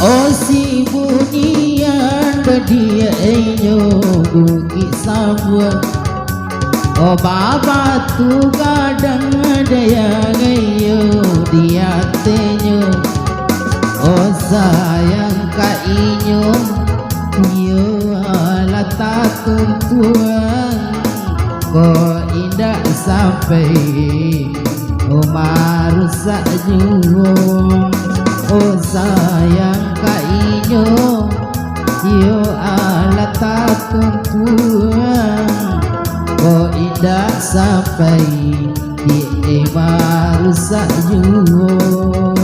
Oh si bunian bedia enyo gugi sabwa. Oh baba tu kadang daya gayo dia tenyo. Oh sayang ka inyo yo alata tuntuan. Ko indah sampai oh marusak juang. Oh sayang ka inyo yo alata tuntuan. Ko indah sampai di marusak juang.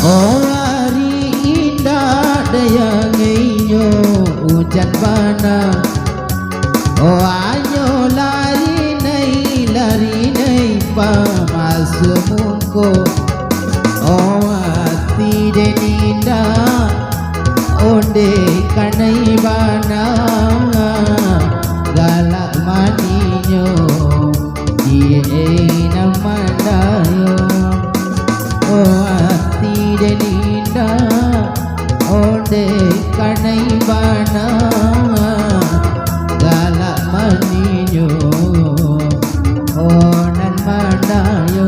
Oh hari indah daya ngenyo hujan bana. Oh ayo lari nei pamasumungko. Oh hati deninda onde kanai bana galak maninyo die namandayo. Oh hati deninda onde kanai bana galak maninyo oh nan mandayo.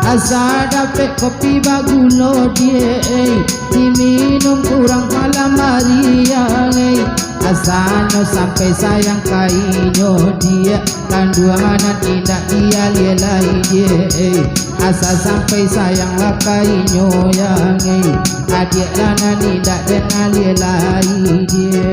Asa dapat kopi bagulo dia diminum kurang malam Maria Asano sampai sayang kainyo dia Kandungan tidak dia lielai dia Asa sampai sayang lah kainyo yang adik lana tidak dengar lielai dia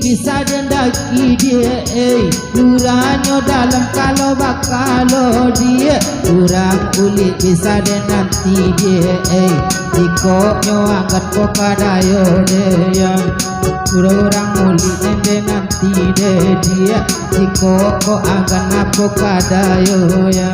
bisa dendaki dia Duranyo dalam kalau bakalo dia Kurang kulit bisa den nanti dia Dikoknyo angkat pokadayo dia Kurang kulit den nanti dia Dikoko angkat napokadayo ya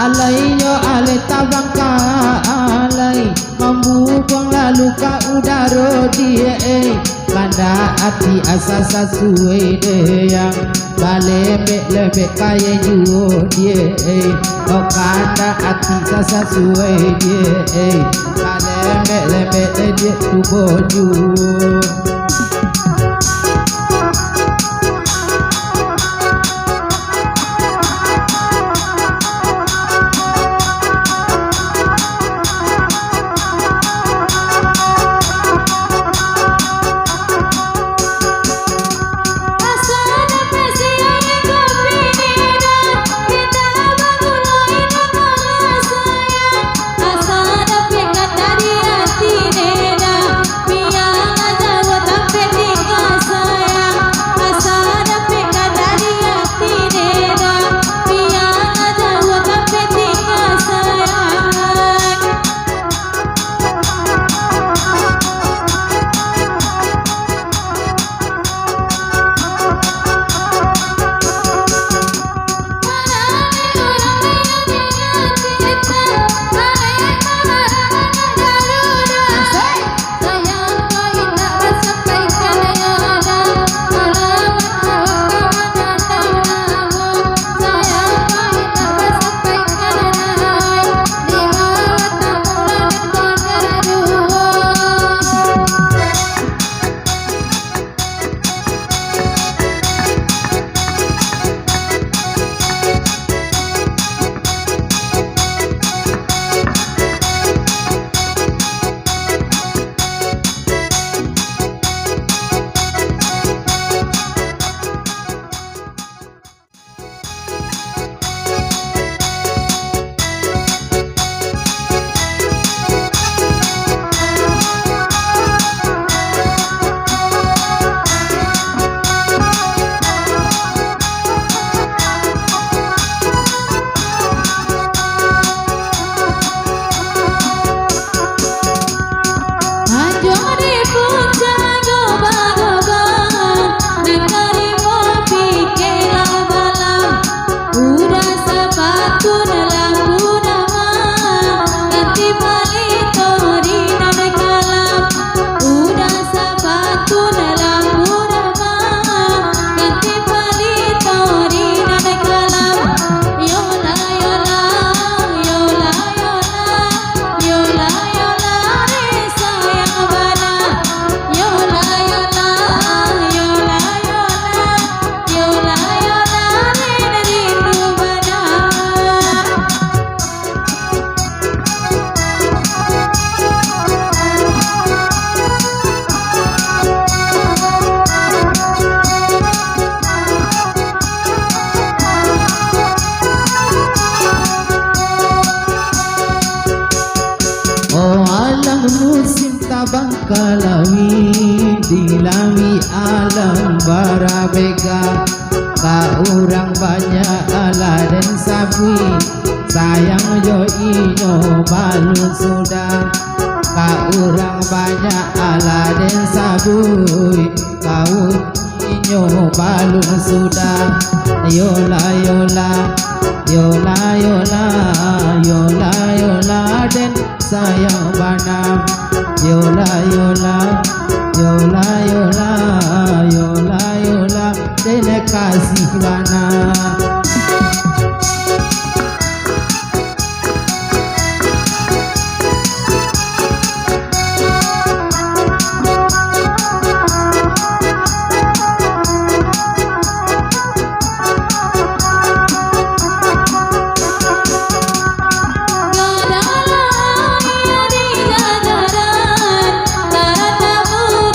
Alaiyo ale tabang ka alai Membuang lalu ka udaro dia Anda hati asa sesuai dia Balebek-lebek kaya juo dia Oh kanda hati sesuai dia Balebek-lebek dia tubuh juo musim tabang kalawi dilami alam barabega ka urang banyak ala dan sabui sayang jo ino balun sudah ka urang banyak ala dan sabui kau ino balun sudah yola yola yola yola yola yola den sayang banam yola yola yola yola yola yola den kasih banam Tamu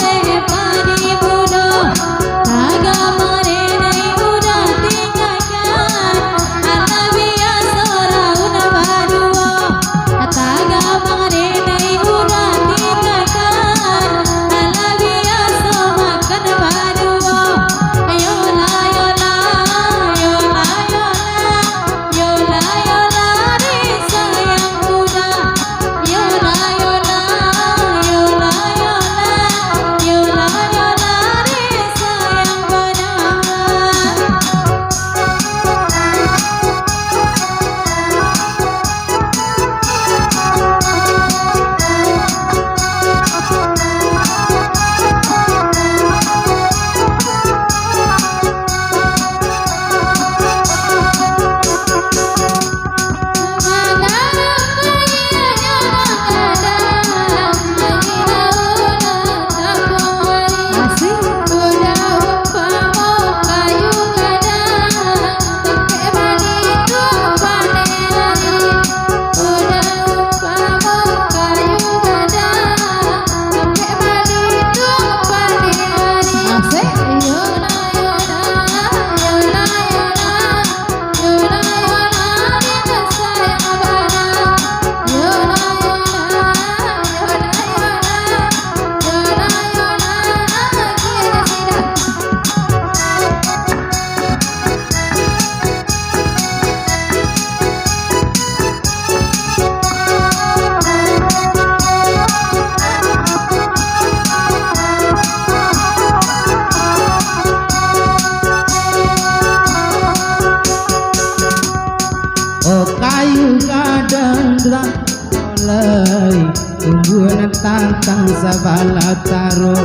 matang sabala taro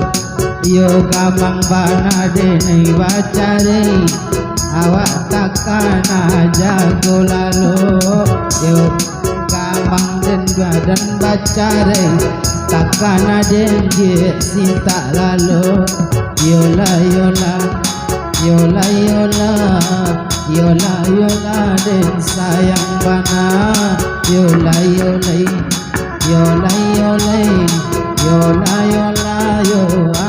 yo gamang bana denai bacare awak takana jago lalu yo gamang den badan bacare takana den dia sinta lalu yola yola yola yola yola yola den sayang bana yola yola yola yola yola yola yola